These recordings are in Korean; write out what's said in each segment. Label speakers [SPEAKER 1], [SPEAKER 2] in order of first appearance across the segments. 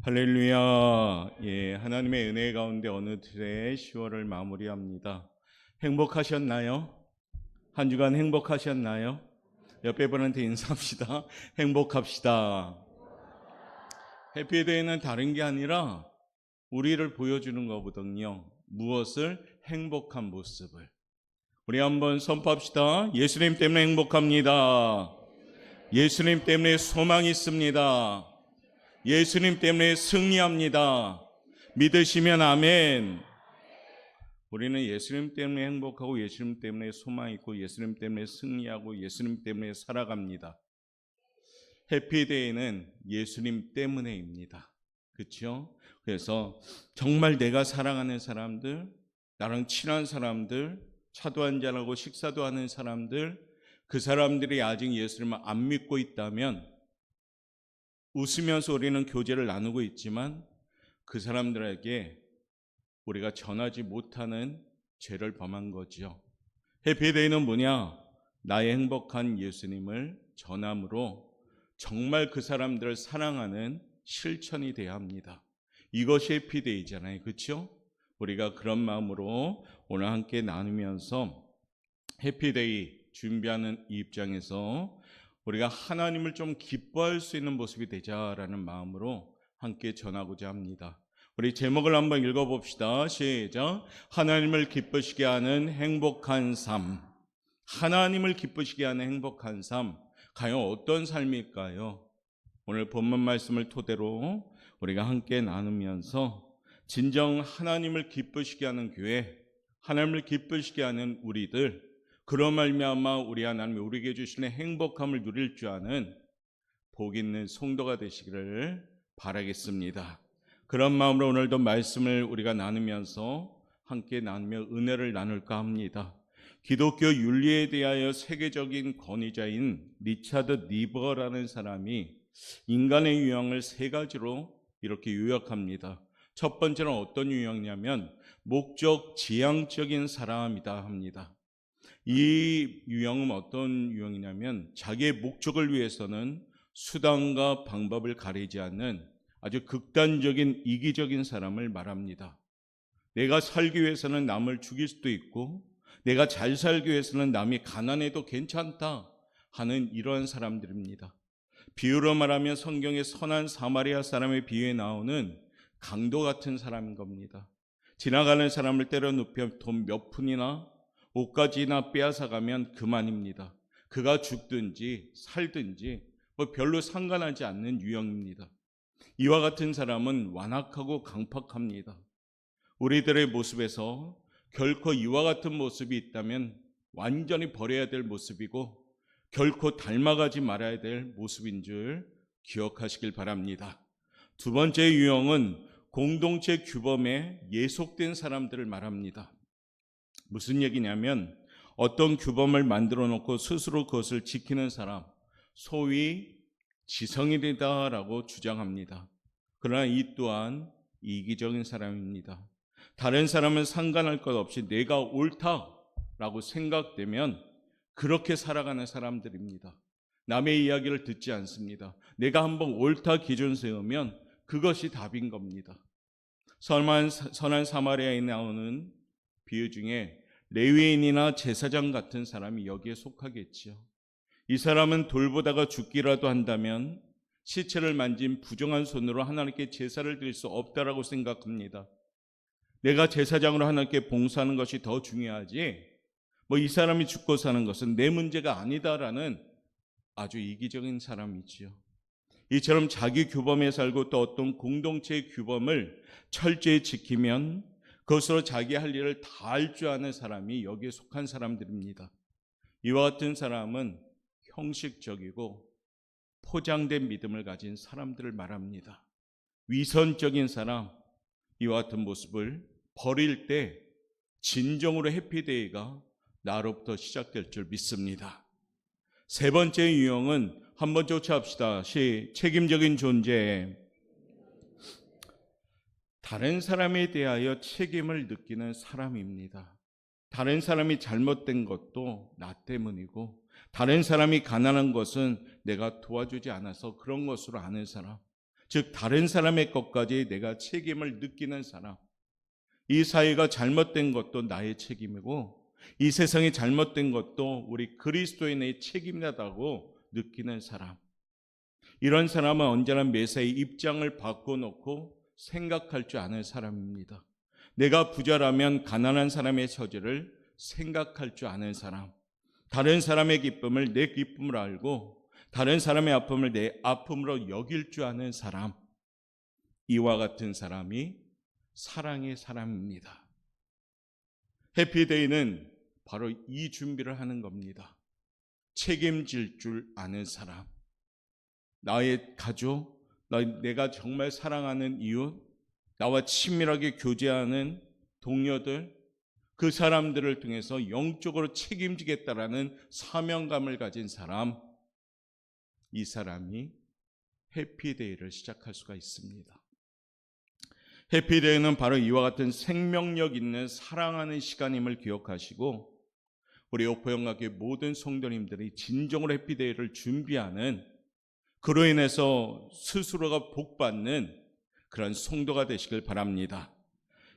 [SPEAKER 1] 할렐루야. 예, 하나님의 은혜 가운데 어느새 10월을 마무리합니다. 행복하셨나요? 한 주간 행복하셨나요? 옆에 분한테 인사합시다. 행복합시다. 해피데이는 다른 게 아니라 우리를 보여주는 거거든요. 무엇을? 행복한 모습을. 우리 한번 선포합시다. 예수님 때문에 행복합니다. 예수님 때문에 소망이 있습니다. 예수님 때문에 승리합니다. 믿으시면 아멘. 우리는 예수님 때문에 행복하고 있고 소망이 있고 예수님 때문에 승리하고 예수님 때문에 살아갑니다. 해피데이는 예수님 때문에입니다. 그렇죠? 그래서 정말 내가 사랑하는 사람들, 나랑 친한 사람들, 차도 한잔하고 식사도 하는 사람들, 그 사람들이 아직 예수님을 안 믿고 있다면 웃으면서 우리는 교제를 나누고 있지만 그 사람들에게 우리가 전하지 못하는 죄를 범한 거죠. 해피데이는 뭐냐? 나의 행복한 예수님을 전함으로 정말 그 사람들을 사랑하는 실천이 돼야 합니다. 이것이 해피데이잖아요. 그렇죠? 우리가 그런 마음으로 오늘 함께 나누면서 해피데이 준비하는 이 입장에서 우리가 하나님을 좀 기뻐할 수 있는 모습이 되자라는 마음으로 함께 전하고자 합니다. 우리 제목을 한번 읽어봅시다. 시작. 하나님을 기쁘시게 하는 행복한 삶. 하나님을 기쁘시게 하는 행복한 삶. 과연 어떤 삶일까요? 오늘 본문 말씀을 토대로 우리가 함께 나누면서 진정 하나님을 기쁘시게 하는 교회, 하나님을 기쁘시게 하는 우리들, 그런 말미암아 우리 하나님이 우리에게 주시는 행복함을 누릴 줄 아는 복 있는 성도가 되시기를 바라겠습니다. 그런 마음으로 오늘도 말씀을 우리가 나누면서 함께 나누며 은혜를 나눌까 합니다. 기독교 윤리에 대하여 세계적인 권위자인 리차드 니버라는 사람이 인간의 유형을 세 가지로 이렇게 요약합니다. 첫 번째는 어떤 유형이냐면 목적 지향적인 사람이다 합니다. 이 유형은 어떤 유형이냐면 자기의 목적을 위해서는 수단과 방법을 가리지 않는 아주 극단적인 이기적인 사람을 말합니다. 내가 살기 위해서는 남을 죽일 수도 있고 내가 잘 살기 위해서는 남이 가난해도 괜찮다 하는 이러한 사람들입니다. 비유로 말하면 성경의 선한 사마리아 사람의 비유에 나오는 강도 같은 사람인 겁니다. 지나가는 사람을 때려 눕혀 돈 몇 푼이나 옷까지나 빼앗아가면 그만입니다. 그가 죽든지 살든지 별로 상관하지 않는 유형입니다. 이와 같은 사람은 완악하고 강팍합니다. 우리들의 모습에서 결코 이와 같은 모습이 있다면 완전히 버려야 될 모습이고 결코 닮아가지 말아야 될 모습인 줄 기억하시길 바랍니다. 두 번째 유형은 공동체 규범에 예속된 사람들을 말합니다. 무슨 얘기냐면 어떤 규범을 만들어 놓고 스스로 그것을 지키는 사람, 소위 지성인이다라고 주장합니다. 그러나 이 또한 이기적인 사람입니다. 다른 사람은 상관할 것 없이 내가 옳다라고 생각되면 그렇게 살아가는 사람들입니다. 남의 이야기를 듣지 않습니다. 내가 한번 옳다 기준 세우면 그것이 답인 겁니다. 선한 사마리아에 나오는 비유 중에 레위인이나 제사장 같은 사람이 여기에 속하겠지요. 이 사람은 돌보다가 죽기라도 한다면 시체를 만진 부정한 손으로 하나님께 제사를 드릴 수 없다라고 생각합니다. 내가 제사장으로 하나님께 봉사하는 것이 더 중요하지 이 사람이 죽고 사는 것은 내 문제가 아니다라는 아주 이기적인 사람이지요. 이처럼 자기 규범에 살고 또 어떤 공동체의 규범을 철저히 지키면 그것으로 자기 할 일을 다 할 줄 아는 사람이 여기에 속한 사람들입니다. 이와 같은 사람은 형식적이고 포장된 믿음을 가진 사람들을 말합니다. 위선적인 사람, 이와 같은 모습을 버릴 때 진정으로 해피데이가 나로부터 시작될 줄 믿습니다. 세 번째 유형은 한번 쫓아합시다. 책임적인 존재. 다른 사람에 대하여 책임을 느끼는 사람입니다. 다른 사람이 잘못된 것도 나 때문이고 다른 사람이 가난한 것은 내가 도와주지 않아서 그런 것으로 아는 사람, 즉 다른 사람의 것까지 내가 책임을 느끼는 사람. 이 사회가 잘못된 것도 나의 책임이고 이 세상이 잘못된 것도 우리 그리스도인의 책임이다고 느끼는 사람. 이런 사람은 언제나 매사에 입장을 바꿔놓고 생각할 줄 아는 사람입니다. 내가 부자라면 가난한 사람의 처지를 생각할 줄 아는 사람. 다른 사람의 기쁨을 내 기쁨으로 알고 다른 사람의 아픔을 내 아픔으로 여길 줄 아는 사람. 이와 같은 사람이 사랑의 사람입니다. 해피데이는 바로 이 준비를 하는 겁니다. 책임질 줄 아는 사람. 나의 가족, 내가 정말 사랑하는 이웃, 나와 친밀하게 교제하는 동료들, 그 사람들을 통해서 영적으로 책임지겠다라는 사명감을 가진 사람, 이 사람이 해피데이를 시작할 수가 있습니다. 해피데이는 바로 이와 같은 생명력 있는 사랑하는 시간임을 기억하시고 우리 오포영학의 모든 성도님들이 진정으로 해피데이를 준비하는, 그로 인해서 스스로가 복받는 그런 성도가 되시길 바랍니다.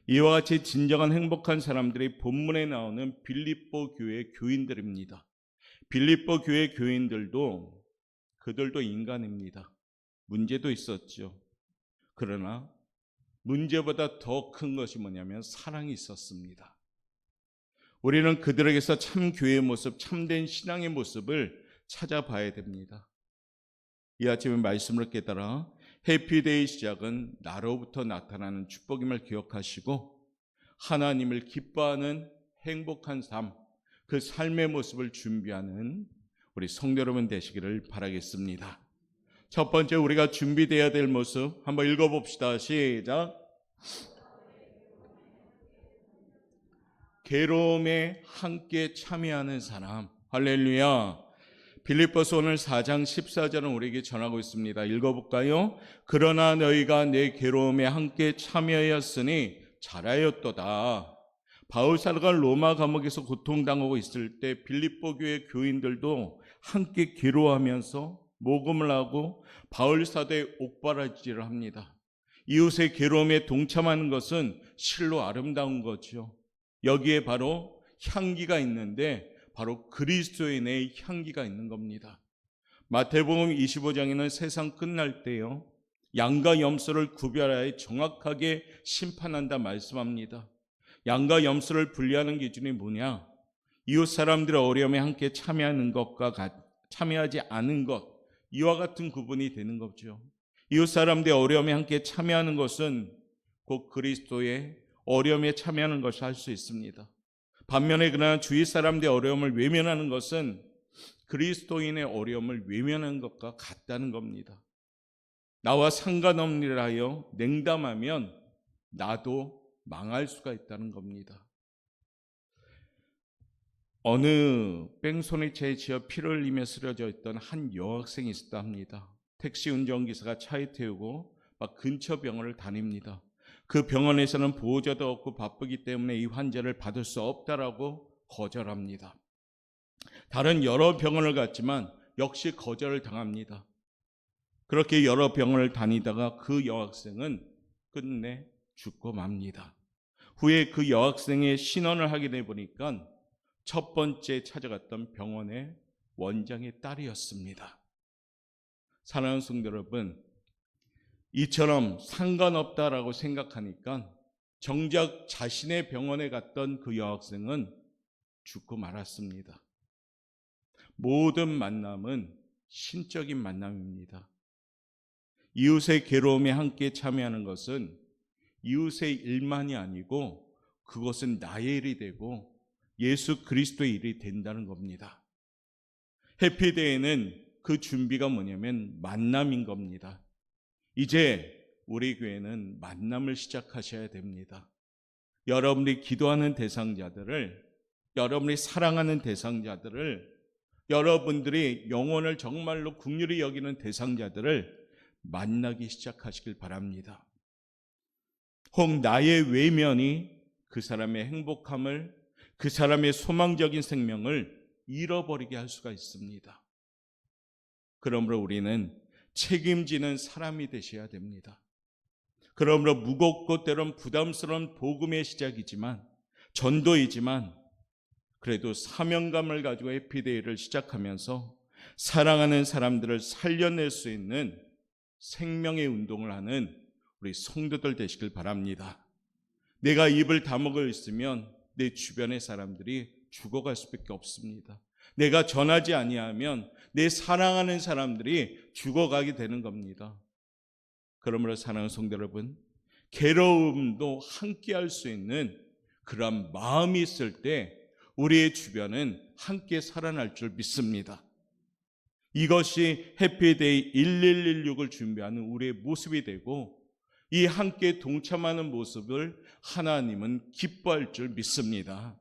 [SPEAKER 1] 이와 같이 진정한 행복한 사람들이 본문에 나오는 빌립보 교회 교인들입니다. 빌립보 교회 교인들도 그들도 인간입니다. 문제도 있었죠. 그러나 문제보다 더 큰 것이 뭐냐면 사랑이 있었습니다. 우리는 그들에게서 참 교회의 모습, 참된 신앙의 모습을 찾아봐야 됩니다. 이 아침에 말씀을 깨달아 해피데이 시작은 나로부터 나타나는 축복임을 기억하시고 하나님을 기뻐하는 행복한 삶, 그 삶의 모습을 준비하는 우리 성도 여러분 되시기를 바라겠습니다. 첫 번째 우리가 준비되어야 될 모습 한번 읽어봅시다. 시작. 괴로움에 함께 참여하는 사람. 할렐루야. 빌립보서 오늘 4장 14절은 우리에게 전하고 있습니다. 읽어볼까요? 그러나 너희가 내 괴로움에 함께 참여하였으니 잘하였도다. 바울사도가 로마 감옥에서 고통당하고 있을 때 빌립보 교회 교인들도 함께 괴로워하면서 모금을 하고 바울사도의 옥바라지를 합니다. 이웃의 괴로움에 동참하는 것은 실로 아름다운 거죠. 여기에 바로 향기가 있는데 바로 그리스도인의 향기가 있는 겁니다. 마태복음 25장에는 세상 끝날 때요, 양과 염소를 구별하여 정확하게 심판한다 말씀합니다. 양과 염소를 분리하는 기준이 뭐냐? 이웃 사람들의 어려움에 함께 참여하는 것과 참여하지 않은 것, 이와 같은 구분이 되는 거죠. 이웃 사람들의 어려움에 함께 참여하는 것은 곧 그리스도의 어려움에 참여하는 것을 할 수 있습니다. 반면에 그러나 주위 사람들의 어려움을 외면하는 것은 그리스도인의 어려움을 외면하는 것과 같다는 겁니다. 나와 상관없는 일을 하여 냉담하면 나도 망할 수가 있다는 겁니다. 어느 뺑소니차에 지어 피를 흘리며 쓰러져 있던 한 여학생이 있었다 합니다. 택시 운전기사가 차에 태우고 막 근처 병원을 다닙니다. 그 병원에서는 보호자도 없고 바쁘기 때문에 이 환자를 받을 수 없다라고 거절합니다. 다른 여러 병원을 갔지만 역시 거절을 당합니다. 그렇게 여러 병원을 다니다가 그 여학생은 끝내 죽고 맙니다. 후에 그 여학생의 신원을 확인해 보니까 첫 번째 찾아갔던 병원의 원장의 딸이었습니다. 사랑하는 성도 여러분, 이처럼 상관없다라고 생각하니까 정작 자신의 병원에 갔던 그 여학생은 죽고 말았습니다. 모든 만남은 신적인 만남입니다. 이웃의 괴로움에 함께 참여하는 것은 이웃의 일만이 아니고 그것은 나의 일이 되고 예수 그리스도의 일이 된다는 겁니다. 해피데이는 그 준비가 뭐냐면 만남인 겁니다. 이제 우리 교회는 만남을 시작하셔야 됩니다. 여러분이 기도하는 대상자들을, 여러분이 사랑하는 대상자들을, 여러분들이 영혼을 정말로 긍휼히 여기는 대상자들을 만나기 시작하시길 바랍니다. 혹 나의 외면이 그 사람의 행복함을, 그 사람의 소망적인 생명을 잃어버리게 할 수가 있습니다. 그러므로 우리는 책임지는 사람이 되셔야 됩니다. 그러므로 무겁고 때론 부담스러운 복음의 시작이지만, 전도이지만, 그래도 사명감을 가지고 해피데이를 시작하면서 사랑하는 사람들을 살려낼 수 있는 생명의 운동을 하는 우리 성도들 되시길 바랍니다. 내가 입을 다물고 있으면 내 주변의 사람들이 죽어갈 수밖에 없습니다. 내가 전하지 아니하면 내 사랑하는 사람들이 죽어가게 되는 겁니다. 그러므로 사랑하는 성도 여러분, 괴로움도 함께 할 수 있는 그런 마음이 있을 때 우리의 주변은 함께 살아날 줄 믿습니다. 이것이 해피데이 1116을 준비하는 우리의 모습이 되고, 이 함께 동참하는 모습을 하나님은 기뻐할 줄 믿습니다.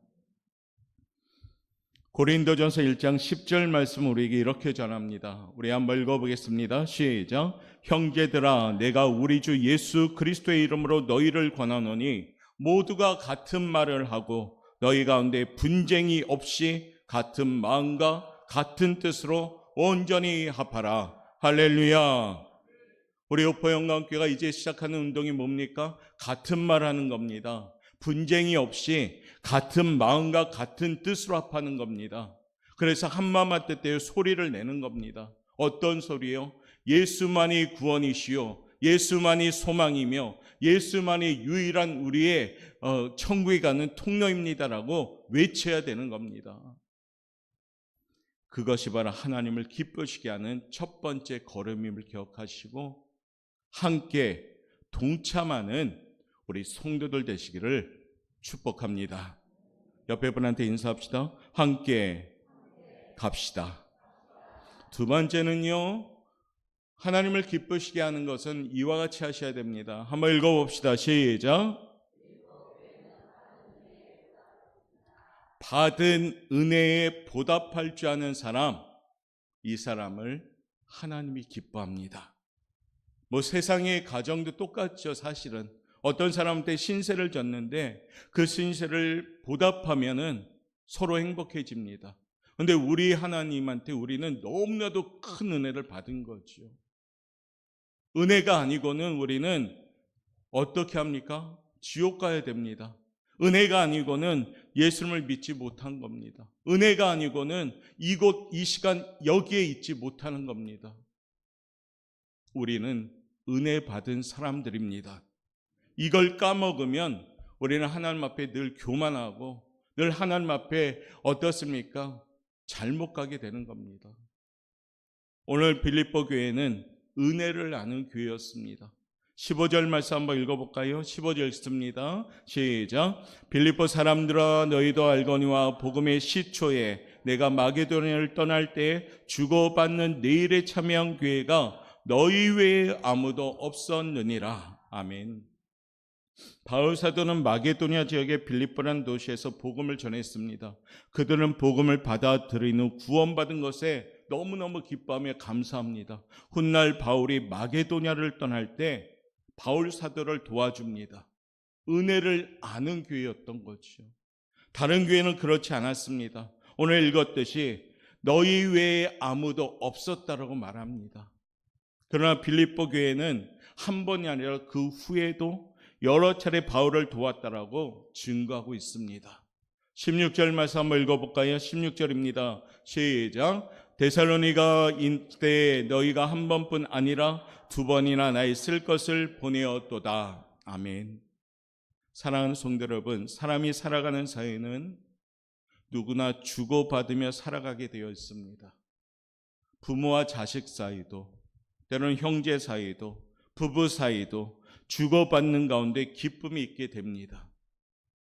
[SPEAKER 1] 고린도전서 1장 10절 말씀 우리에게 이렇게 전합니다. 우리 한번 읽어보겠습니다. 시작. 형제들아, 내가 우리 주 예수 그리스도의 이름으로 너희를 권하노니 모두가 같은 말을 하고 너희 가운데 분쟁이 없이 같은 마음과 같은 뜻으로 온전히 합하라. 할렐루야. 우리 오포영광교회가 이제 시작하는 운동이 뭡니까? 같은 말 하는 겁니다. 분쟁이 없이 같은 마음과 같은 뜻으로 합하는 겁니다. 그래서 한마음 뜻대로 소리를 내는 겁니다. 어떤 소리요? 예수만이 구원이시요, 예수만이 소망이며 예수만이 유일한 우리의 천국에 가는 통로입니다라고 외쳐야 되는 겁니다. 그것이 바로 하나님을 기쁘시게 하는 첫 번째 걸음임을 기억하시고 함께 동참하는 우리 성도들 되시기를 축복합니다. 옆에 분한테 인사합시다. 함께 갑시다. 두 번째는요, 하나님을 기쁘시게 하는 것은 이와 같이 하셔야 됩니다. 한번 읽어봅시다. 시작. 받은 은혜에 보답할 줄 아는 사람, 이 사람을 하나님이 기뻐합니다. 세상의 가정도 똑같죠. 사실은 어떤 사람한테 신세를 졌는데 그 신세를 보답하면은 서로 행복해집니다. 그런데 우리 하나님한테 우리는 너무나도 큰 은혜를 받은 거죠. 은혜가 아니고는 우리는 어떻게 합니까? 지옥 가야 됩니다. 은혜가 아니고는 예수님을 믿지 못한 겁니다. 은혜가 아니고는 이곳 이 시간 여기에 있지 못하는 겁니다. 우리는 은혜 받은 사람들입니다. 이걸 까먹으면 우리는 하나님 앞에 늘 교만하고 늘 하나님 앞에 어떻습니까? 잘못 가게 되는 겁니다. 오늘 빌립보 교회는 은혜를 아는 교회였습니다. 15절 말씀 한번 읽어볼까요? 15절 읽습니다. 시작. 빌립보 사람들아, 너희도 알거니와 복음의 시초에 내가 마게도냐를 떠날 때 주고받는 내일에 참여한 교회가 너희 외에 아무도 없었느니라. 아멘. 바울 사도는 마게도냐 지역의 빌립보라는 도시에서 복음을 전했습니다. 그들은 복음을 받아들인 후 구원받은 것에 너무너무 기뻐하며 감사합니다. 훗날 바울이 마게도냐를 떠날 때 바울 사도를 도와줍니다. 은혜를 아는 교회였던 거죠. 다른 교회는 그렇지 않았습니다. 오늘 읽었듯이 너희 외에 아무도 없었다라고 말합니다. 그러나 빌립보 교회는 한 번이 아니라 그 후에도 여러 차례 바울을 도왔다라고 증거하고 있습니다. 16절 말씀 한번 읽어볼까요? 16절입니다. 시작. 데살로니가 이때 너희가 한 번뿐 아니라 두 번이나 나의 쓸 것을 보내었도다. 아멘. 사랑하는 성도 여러분, 사람이 살아가는 사회는 누구나 주고받으며 살아가게 되어 있습니다. 부모와 자식 사이도, 때로는 형제 사이도, 부부 사이도 주고받는 가운데 기쁨이 있게 됩니다.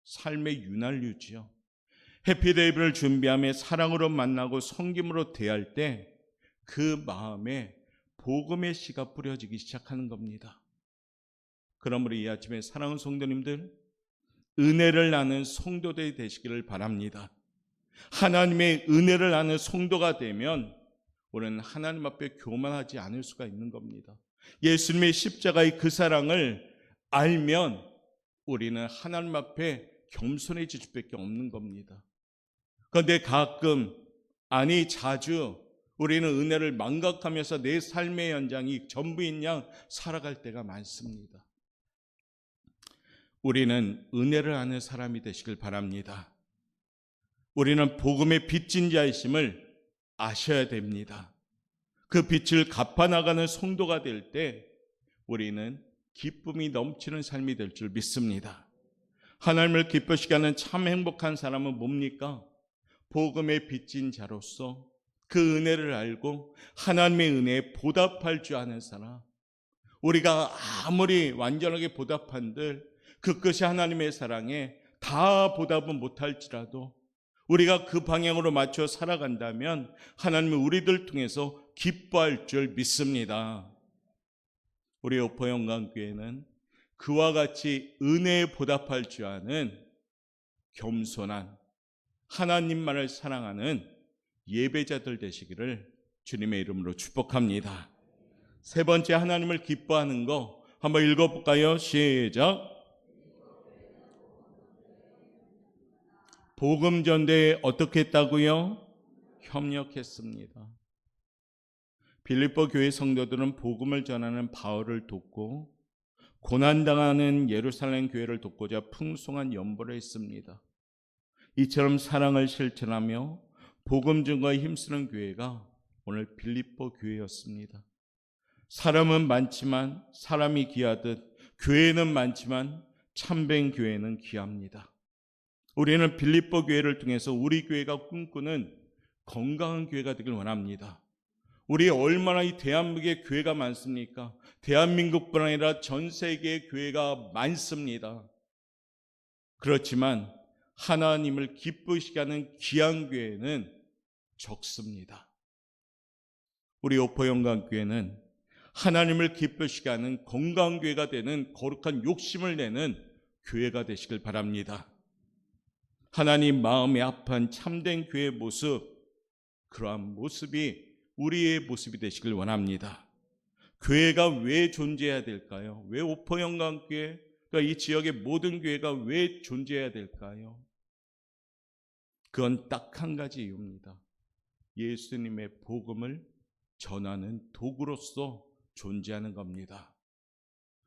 [SPEAKER 1] 삶의 윤활유지요. 해피데이를 준비하며 사랑으로 만나고 섬김으로 대할 때 그 마음에 복음의 씨가 뿌려지기 시작하는 겁니다. 그러므로 이 아침에 사랑하는 성도님들, 은혜를 아는 성도들이 되시기를 바랍니다. 하나님의 은혜를 아는 성도가 되면 우리는 하나님 앞에 교만하지 않을 수가 있는 겁니다. 예수님의 십자가의 그 사랑을 알면 우리는 하나님 앞에 겸손해질 수밖에 없는 겁니다. 그런데 가끔, 아니 자주 우리는 은혜를 망각하면서 내 삶의 연장이 전부인 양 살아갈 때가 많습니다. 우리는 은혜를 아는 사람이 되시길 바랍니다. 우리는 복음의 빚진 자이심을 아셔야 됩니다. 그 빛을 갚아나가는 성도가 될 때 우리는 기쁨이 넘치는 삶이 될 줄 믿습니다. 하나님을 기쁘시게 하는 참 행복한 사람은 뭡니까? 복음의 빚진 자로서 그 은혜를 알고 하나님의 은혜에 보답할 줄 아는 사람. 우리가 아무리 완전하게 보답한들 그 끝이 하나님의 사랑에 다 보답은 못할지라도 우리가 그 방향으로 맞춰 살아간다면 하나님은 우리들 통해서 기뻐할 줄 믿습니다. 우리 오포영광교회는 그와 같이 은혜에 보답할 줄 아는 겸손한 하나님만을 사랑하는 예배자들 되시기를 주님의 이름으로 축복합니다. 세 번째, 하나님을 기뻐하는 거 한번 읽어볼까요? 시작. 복음 전대에 어떻게 했다고요? 협력했습니다. 빌립보 교회 성도들은 복음을 전하는 바울을 돕고 고난당하는 예루살렘 교회를 돕고자 풍성한 연보를 했습니다. 이처럼 사랑을 실천하며 복음 증거에 힘쓰는 교회가 오늘 빌립보 교회였습니다. 사람은 많지만 사람이 귀하듯 교회는 많지만 참된 교회는 귀합니다. 우리는 빌립보 교회를 통해서 우리 교회가 꿈꾸는 건강한 교회가 되길 원합니다. 우리 얼마나 이 대한민국에 교회가 많습니까? 대한민국뿐 아니라 전 세계에 교회가 많습니다. 그렇지만 하나님을 기쁘시게 하는 귀한 교회는 적습니다. 우리 오포영광교회는 하나님을 기쁘시게 하는 건강한 교회가 되는 거룩한 욕심을 내는 교회가 되시길 바랍니다. 하나님 마음에 합한 참된 교회의 모습, 그러한 모습이 우리의 모습이 되시길 원합니다. 교회가 왜 존재해야 될까요? 왜 오포영광교회, 그러니까 이 지역의 모든 교회가 왜 존재해야 될까요? 그건 딱 한 가지 이유입니다. 예수님의 복음을 전하는 도구로서 존재하는 겁니다.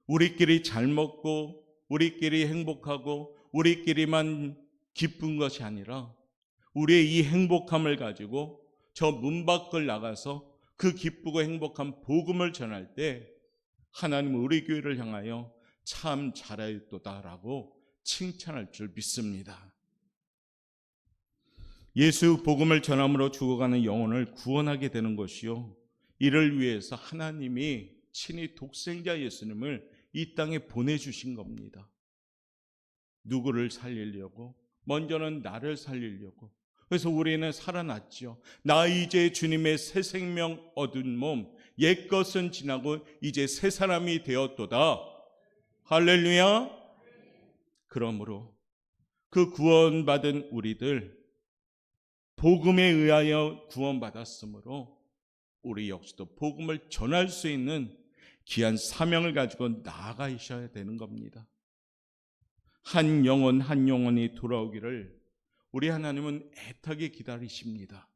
[SPEAKER 1] 우리끼리 잘 먹고 우리끼리 행복하고 우리끼리만 기쁜 것이 아니라 우리의 이 행복함을 가지고 저 문 밖을 나가서 그 기쁘고 행복한 복음을 전할 때 하나님은 우리 교회를 향하여 참 잘하였도다라고 칭찬할 줄 믿습니다. 예수 복음을 전함으로 죽어가는 영혼을 구원하게 되는 것이요, 이를 위해서 하나님이 친히 독생자 예수님을 이 땅에 보내주신 겁니다. 누구를 살리려고? 먼저는 나를 살리려고. 그래서 우리는 살아났죠. 나 이제 주님의 새 생명 얻은 몸, 옛것은 지나고 이제 새 사람이 되었도다. 할렐루야. 그러므로 그 구원받은 우리들, 복음에 의하여 구원받았으므로 우리 역시도 복음을 전할 수 있는 귀한 사명을 가지고 나아가셔야 되는 겁니다. 한 영혼 한 영혼이 돌아오기를 우리 하나님은 애타게 기다리십니다.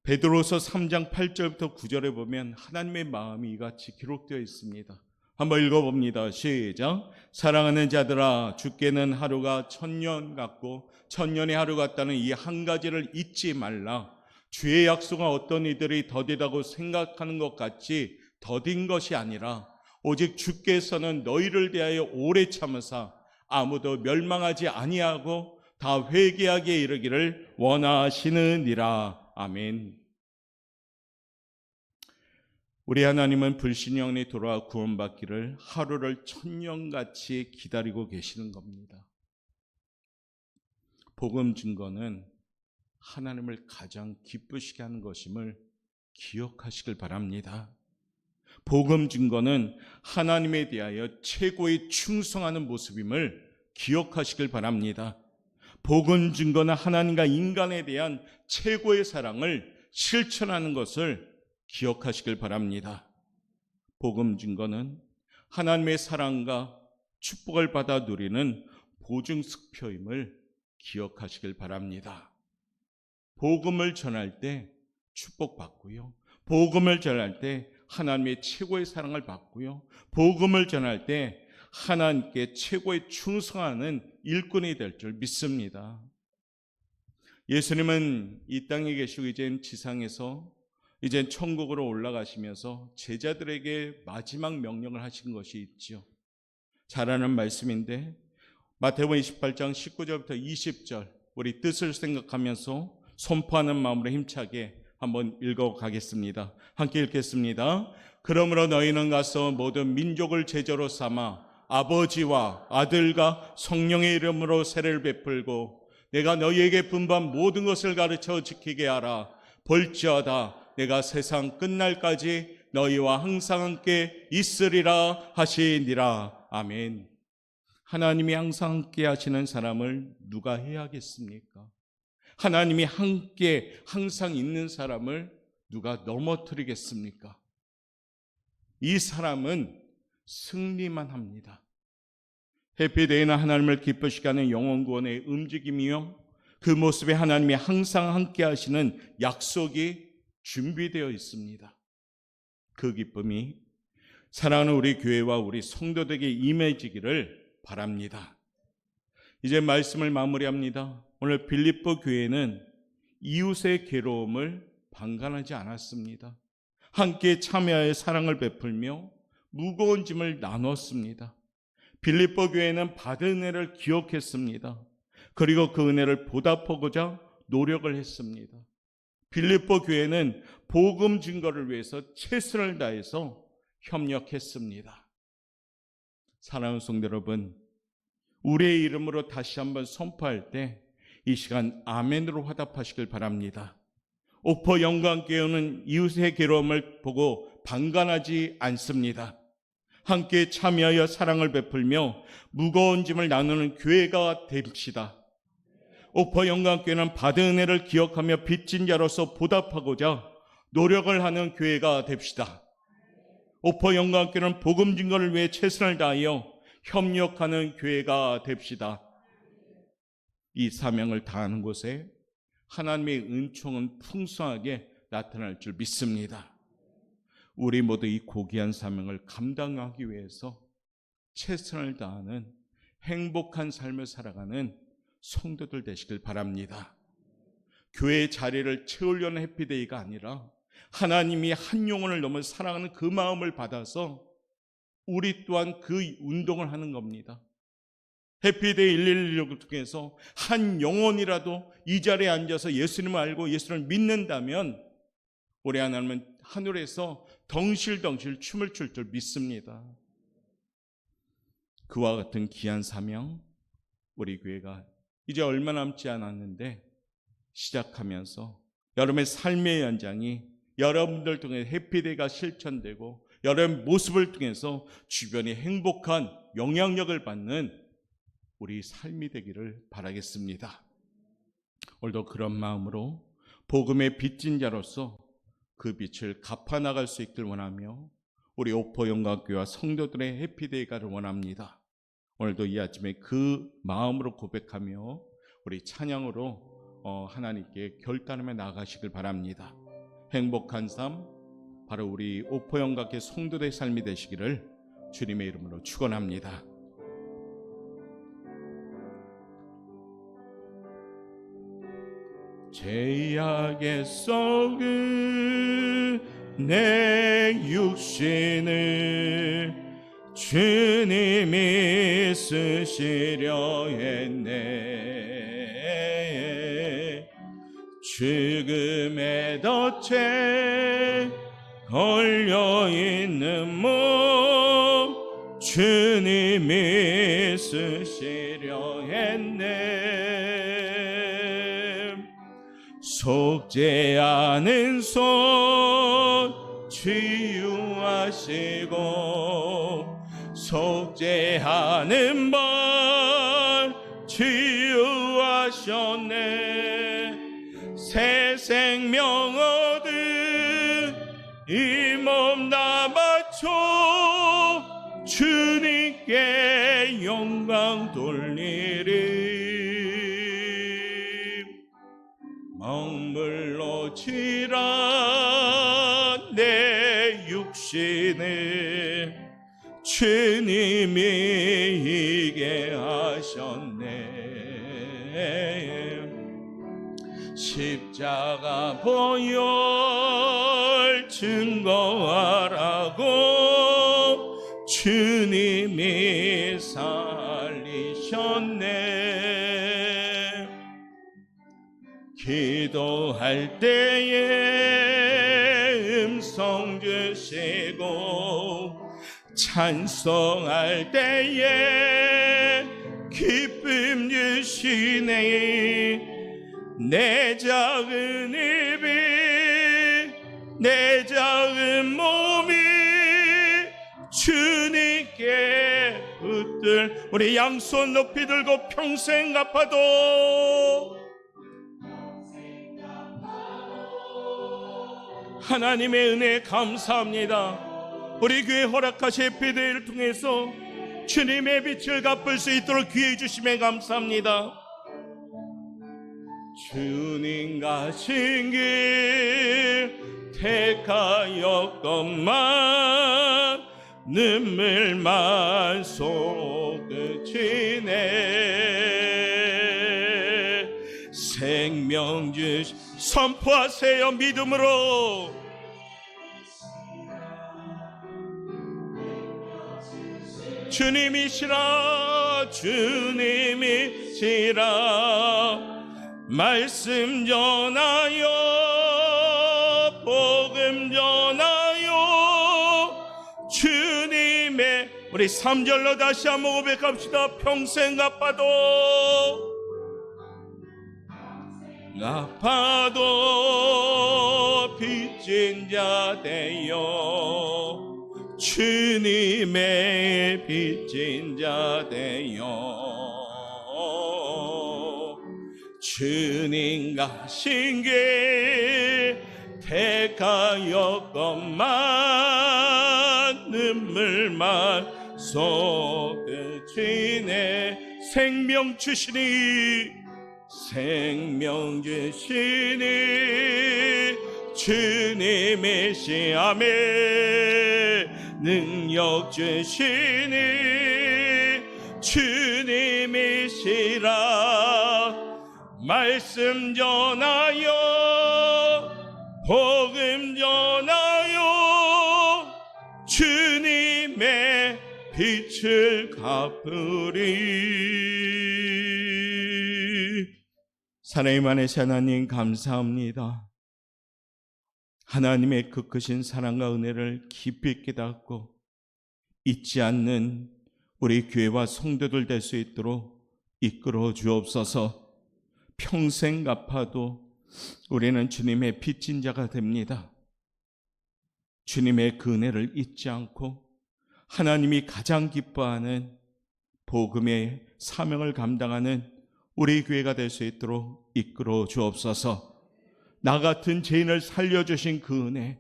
[SPEAKER 1] 베드로서 3장 8절부터 9절에 보면 하나님의 마음이 이같이 기록되어 있습니다. 한번 읽어봅니다. 시작. 사랑하는 자들아, 주께는 하루가 천년 같고 천년의 하루 같다는 이 한 가지를 잊지 말라. 주의 약속은 어떤 이들이 더디다고 생각하는 것 같이 더딘 것이 아니라 오직 주께서는 너희를 대하여 오래 참으사 아무도 멸망하지 아니하고 다 회개하게 이르기를 원하시느니라. 아멘. 우리 하나님은 불신의 영혼이 돌아와 구원받기를 하루를 천년같이 기다리고 계시는 겁니다. 복음 증거는 하나님을 가장 기쁘시게 하는 것임을 기억하시길 바랍니다. 복음 증거는 하나님에 대하여 최고의 충성하는 모습임을 기억하시길 바랍니다. 복음 증거는 하나님과 인간에 대한 최고의 사랑을 실천하는 것을 기억하시길 바랍니다. 복음 증거는 하나님의 사랑과 축복을 받아 누리는 보증 득표임을 기억하시길 바랍니다. 복음을 전할 때 축복받고요. 복음을 전할 때 하나님의 최고의 사랑을 받고요. 복음을 전할 때 하나님께 최고의 충성하는 일꾼이 될 줄 믿습니다. 예수님은 이 땅에 계시고 이젠 지상에서 이젠 천국으로 올라가시면서 제자들에게 마지막 명령을 하신 것이 있죠. 잘 아는 말씀인데 마태복음 28장 19절부터 20절 우리 뜻을 생각하면서 선포하는 마음으로 힘차게 한번 읽어가겠습니다. 함께 읽겠습니다. 그러므로 너희는 가서 모든 민족을 제자로 삼아 아버지와 아들과 성령의 이름으로 세례를 베풀고 내가 너희에게 분부한 모든 것을 가르쳐 지키게 하라. 볼지어다 내가 세상 끝날까지 너희와 항상 함께 있으리라 하시니라. 아멘. 하나님이 항상 함께 하시는 사람을 누가 해야겠습니까? 하나님이 함께 항상 있는 사람을 누가 넘어뜨리겠습니까? 이 사람은 승리만 합니다. 해피데이는 하나님을 기쁘시게 하는 영혼구원의 움직임이요, 그 모습에 하나님이 항상 함께 하시는 약속이 준비되어 있습니다. 그 기쁨이 사랑하는 우리 교회와 우리 성도들에게 임해지기를 바랍니다. 이제 말씀을 마무리합니다. 오늘 빌립보 교회는 이웃의 괴로움을 방관하지 않았습니다. 함께 참여하여 사랑을 베풀며 무거운 짐을 나눴습니다. 빌립보 교회는 받은 은혜를 기억했습니다. 그리고 그 은혜를 보답하고자 노력을 했습니다. 빌립보 교회는 복음 증거를 위해서 최선을 다해서 협력했습니다. 사랑하는 성도 여러분, 우리의 이름으로 다시 한번 선포할 때 이 시간 아멘으로 화답하시길 바랍니다. 오퍼 영광교회는 이웃의 괴로움을 보고 방관하지 않습니다. 함께 참여하여 사랑을 베풀며 무거운 짐을 나누는 교회가 됩시다. 오퍼 영광교회는 받은 은혜를 기억하며 빚진 자로서 보답하고자 노력을 하는 교회가 됩시다. 오퍼 영광교회는 복음 증거를 위해 최선을 다하여 협력하는 교회가 됩시다. 이 사명을 다하는 곳에 하나님의 은총은 풍성하게 나타날 줄 믿습니다. 우리 모두 이 고귀한 사명을 감당하기 위해서 최선을 다하는 행복한 삶을 살아가는 성도들 되시길 바랍니다. 교회의 자리를 채우려는 해피데이가 아니라 하나님이 한 영혼을 너무 사랑하는 그 마음을 받아서 우리 또한 그 운동을 하는 겁니다. 해피데이 111을 통해서 한 영혼이라도 이 자리에 앉아서 예수님을 알고 예수를 믿는다면 우리 하나님은 하늘에서 덩실덩실 춤을 출 줄 믿습니다. 그와 같은 귀한 사명, 우리 교회가 이제 얼마 남지 않았는데 시작하면서 여러분의 삶의 연장이 여러분들 통해 해피데이가 실천되고 여러분의 모습을 통해서 주변이 행복한 영향력을 받는 우리 삶이 되기를 바라겠습니다. 오늘도 그런 마음으로 복음의 빚진 자로서 그 빛을 갚아나갈 수 있길 원하며 우리 오포 영광교회와 성도들의 해피데이가를 원합니다. 오늘도 이 아침에 그 마음으로 고백하며 우리 찬양으로 하나님께 결단하며 나아가시길 바랍니다. 행복한 삶, 바로 우리 오포 영광교회 성도들의 삶이 되시기를 주님의 이름으로 축원합니다. 죄악의 썩은 내 육신을 주님이 쓰시려 했네. 죽음의 덫에 걸려있는 몸 주님이 쓰시려 했네. 속죄하는 손 치유하시고 속죄하는 발 치유하셨네. 새 생명 얻은 이 몸 다 바쳐 주님께 영광 돌리리. 먹물로 치라 누리게 하셨네. 십자가 보혈 증거하라고 주님이 살리셨네. 기도할 때에 음성 주시고 찬송할 때에 기쁨 주시네. 내 작은 입이 내 작은 몸이 주님께 붙들. 우리 양손 높이 들고 평생 갚아도 하나님의 은혜에 감사합니다. 우리 교회 허락하신 예배대회를 통해서 주님의 빛을 갚을 수 있도록 기회 주심에 감사합니다. 주님 가신 길 택하였건만 눈물만 솟구치네. 생명 주시 선포하세요. 믿음으로. 주님이시라 주님이시라 말씀 전하여 복음 전하여 주님의. 우리 3절로 다시 한번 고백합시다. 평생 갚아도 빚진 자 되어 주님의 빚진 자 되어 주님 가신 길 택하였건만 눈물만 쏟으시네. 생명 주시니 생명 주시니 주님이시. 아멘. 능력 주시니 주님이시라. 말씀 전하여 복음 전하여 주님의 빛을 갚으리. 사랑의 만혜신 하나님 감사합니다. 하나님의 그 크신 사랑과 은혜를 깊이 깨닫고 잊지 않는 우리 교회와 성도들 될 수 있도록 이끌어 주옵소서. 평생 갚아도 우리는 주님의 빚진 자가 됩니다. 주님의 그 은혜를 잊지 않고 하나님이 가장 기뻐하는 복음의 사명을 감당하는 우리 교회가 될 수 있도록 이끌어 주옵소서. 나 같은 죄인을 살려주신 그 은혜,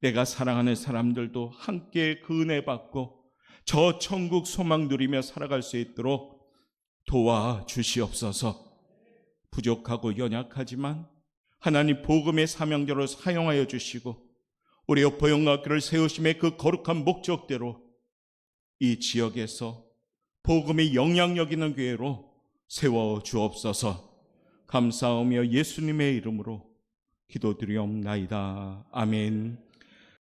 [SPEAKER 1] 내가 사랑하는 사람들도 함께 그 은혜 받고 저 천국 소망 누리며 살아갈 수 있도록 도와주시옵소서. 부족하고 연약하지만 하나님 복음의 사명대로 사용하여 주시고 우리 여포영학교를 세우심의 그 거룩한 목적대로 이 지역에서 복음의 영향력 있는 교회로 세워 주옵소서. 감사하며 예수님의 이름으로 기도드리옵나이다. 아멘.